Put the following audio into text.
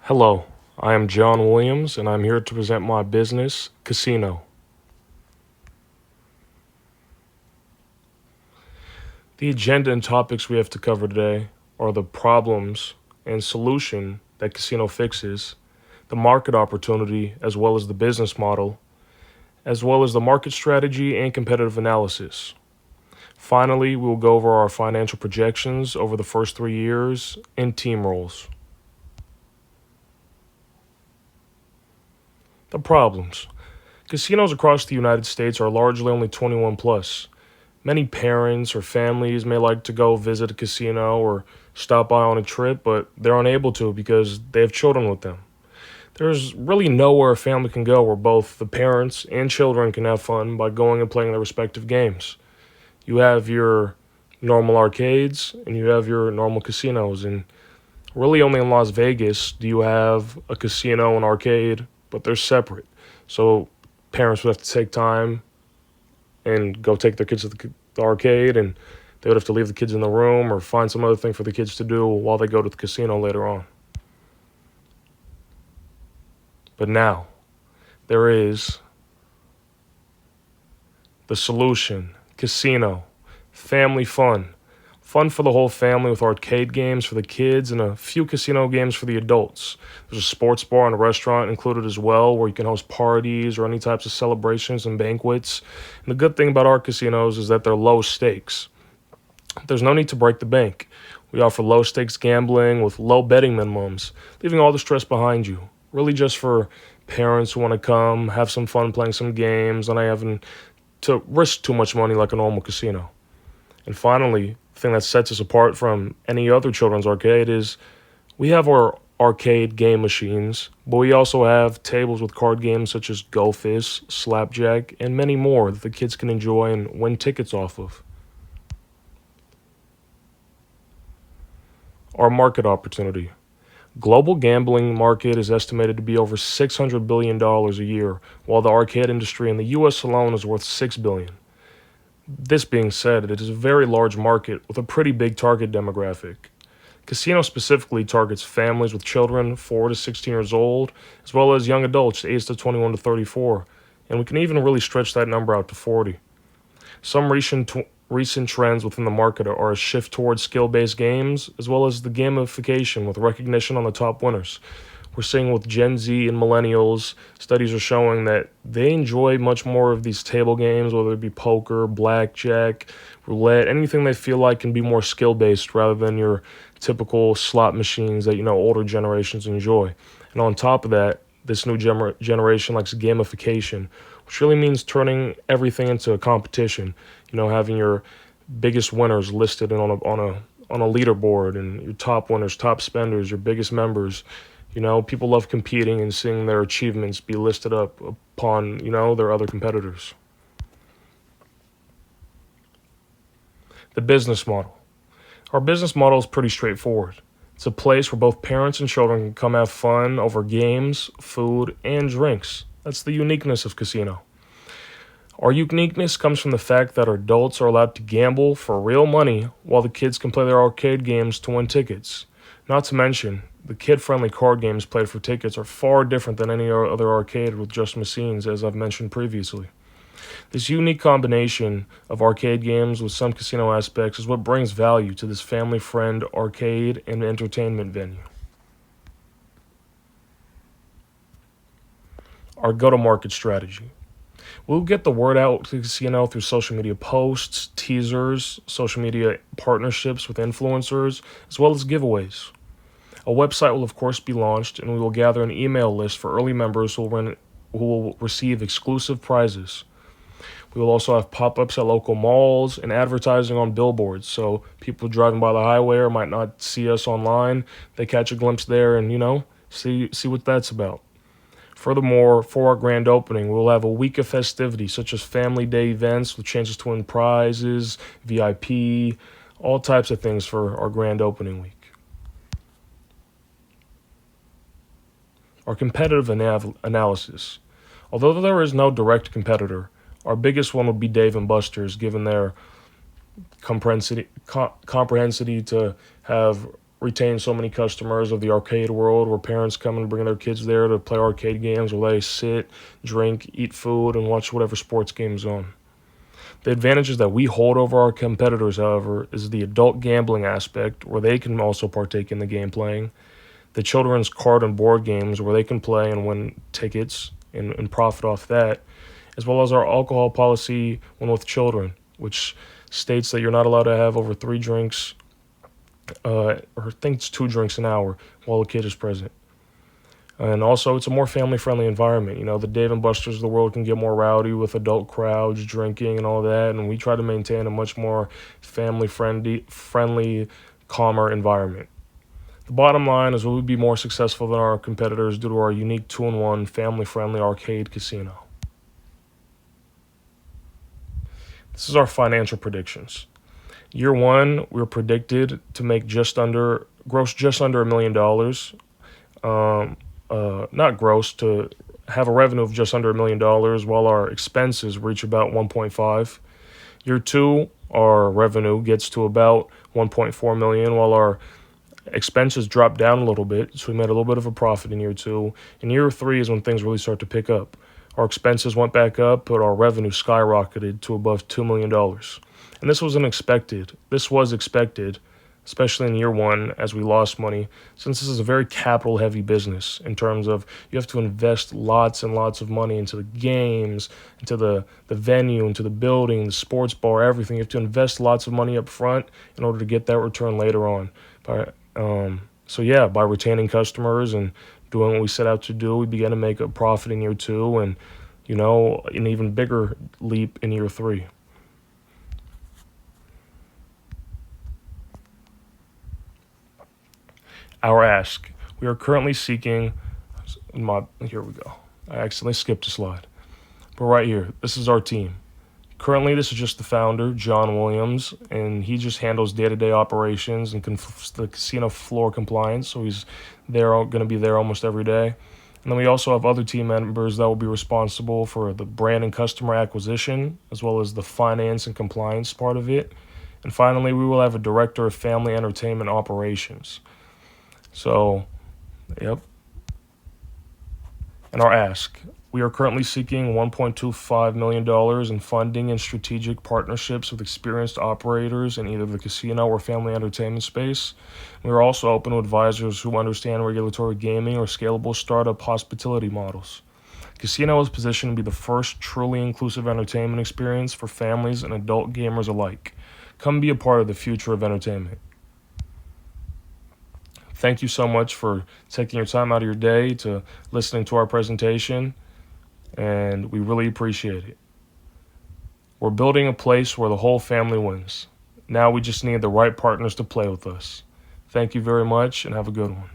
Hello, I am John Williams, and I'm here to present my business, Casino. The agenda and topics we have to cover today are the problems and solution that Casino fixes, the market opportunity as well as the business model, as well as the market strategy and competitive analysis. Finally, we will go over our financial projections over the first 3 years and team roles. The problems. Casinos across the United States are largely only 21 plus. Many parents or families may like to go visit a casino or stop by on a trip, but they're unable to because they have children with them. There's really nowhere a family can go where both the parents and children can have fun by going and playing their respective games. You have your normal arcades and you have your normal casinos, and really only in Las Vegas do you have a casino and arcade, but they're separate. So parents would have to take time and go take their kids to the arcade, and they would have to leave the kids in the room or find some other thing for the kids to do while they go to the casino later on. But now, there is the solution: casino, family fun. Fun for the whole family with arcade games for the kids and a few casino games for the adults. There's a sports bar and a restaurant included as well where you can host parties or any types of celebrations and banquets. And the good thing about our casinos is that they're low stakes. There's no need to break the bank. We offer low stakes gambling with low betting minimums, leaving all the stress behind you. Really just for parents who want to come, have some fun playing some games, and not having to risk too much money like a normal casino. And finally, the thing that sets us apart from any other children's arcade is we have our arcade game machines, but we also have tables with card games such as Go Fist, Slapjack, and many more that the kids can enjoy and win tickets off of. Our market opportunity. Global gambling market is estimated to be over $600 billion a year, while the arcade industry in the US alone is worth $6 billion. This being said, it is a very large market with a pretty big target demographic. Casino specifically targets families with children 4 to 16 years old, as well as young adults aged to 21 to 34, and we can even really stretch that number out to 40. Some recent trends within the market are a shift towards skill-based games, as well as the gamification with recognition on the top winners. We're seeing with Gen Z and millennials, studies are showing that they enjoy much more of these table games, whether it be poker, blackjack, roulette, anything they feel like can be more skill-based rather than your typical slot machines that, older generations enjoy. And on top of that, this new generation likes gamification, which really means turning everything into a competition. Having your biggest winners listed on a leaderboard, and your top winners, top spenders, your biggest members. People love competing and seeing their achievements be listed up upon, their other competitors. The business model. Our business model is pretty straightforward. It's a place where both parents and children can come have fun over games, food, and drinks. That's the uniqueness of casino. Our uniqueness comes from the fact that our adults are allowed to gamble for real money while the kids can play their arcade games to win tickets. Not to mention, the kid-friendly card games played for tickets are far different than any other arcade with just machines, as I've mentioned previously. This unique combination of arcade games with some casino aspects is what brings value to this family-friend arcade and entertainment venue. Our go-to-market strategy. We'll get the word out to the casino through social media posts, teasers, social media partnerships with influencers, as well as giveaways. A website will of course be launched, and we will gather an email list for early members who will receive exclusive prizes. We will also have pop-ups at local malls and advertising on billboards, so people driving by the highway or might not see us online, they catch a glimpse there and, see what that's about. Furthermore, for our grand opening, we'll have a week of festivities such as family day events with chances to win prizes, VIP, all types of things for our grand opening week. Our competitive analysis. Although there is no direct competitor, our biggest one would be Dave & Buster's, given their comprehensivity to have retain so many customers of the arcade world, where parents come and bring their kids there to play arcade games where they sit, drink, eat food, and watch whatever sports game is on. The advantages that we hold over our competitors, however, is the adult gambling aspect, where they can also partake in the game playing, the children's card and board games, where they can play and win tickets and profit off that, as well as our alcohol policy when with children, which states that you're not allowed to have over 3 drinks, or I think it's 2 drinks an hour while a kid is present. And also, it's a more family-friendly environment. You know, the Dave and Buster's of the world can get more rowdy with adult crowds drinking and all that, and we try to maintain a much more family-friendly, calmer environment. The bottom line is we would be more successful than our competitors due to our unique two-in-one, family-friendly arcade casino. This is our financial predictions. Year one, we're predicted to make gross just under $1 million. Not gross, to have a revenue of just under $1 million, while our expenses reach about 1.5. Year two, our revenue gets to about 1.4 million, while our expenses drop down a little bit. So we made a little bit of a profit in year two. In year three is when things really start to pick up. Our expenses went back up, but our revenue skyrocketed to above $2 million. And this was expected, especially in year one, as we lost money, since this is a very capital-heavy business in terms of you have to invest lots and lots of money into the games, into the venue, into the building, the sports bar, everything. You have to invest lots of money up front in order to get that return later on. By retaining customers and doing what we set out to do, we began to make a profit in year two and, an even bigger leap in year three. Our ask. We are currently seeking, here we go. I accidentally skipped a slide. But right here, this is our team. Currently, this is just the founder, John Williams, and he just handles day-to-day operations and the casino floor compliance, so he's going to be there almost every day. And then we also have other team members that will be responsible for the brand and customer acquisition, as well as the finance and compliance part of it. And finally, we will have a director of family entertainment operations. So, yep. And our ask. We are currently seeking $1.25 million in funding and strategic partnerships with experienced operators in either the casino or family entertainment space. We are also open to advisors who understand regulatory gaming or scalable startup hospitality models. Casino is positioned to be the first truly inclusive entertainment experience for families and adult gamers alike. Come be a part of the future of entertainment. Thank you so much for taking your time out of your day to listening to our presentation, and we really appreciate it. We're building a place where the whole family wins. Now we just need the right partners to play with us. Thank you very much, and have a good one.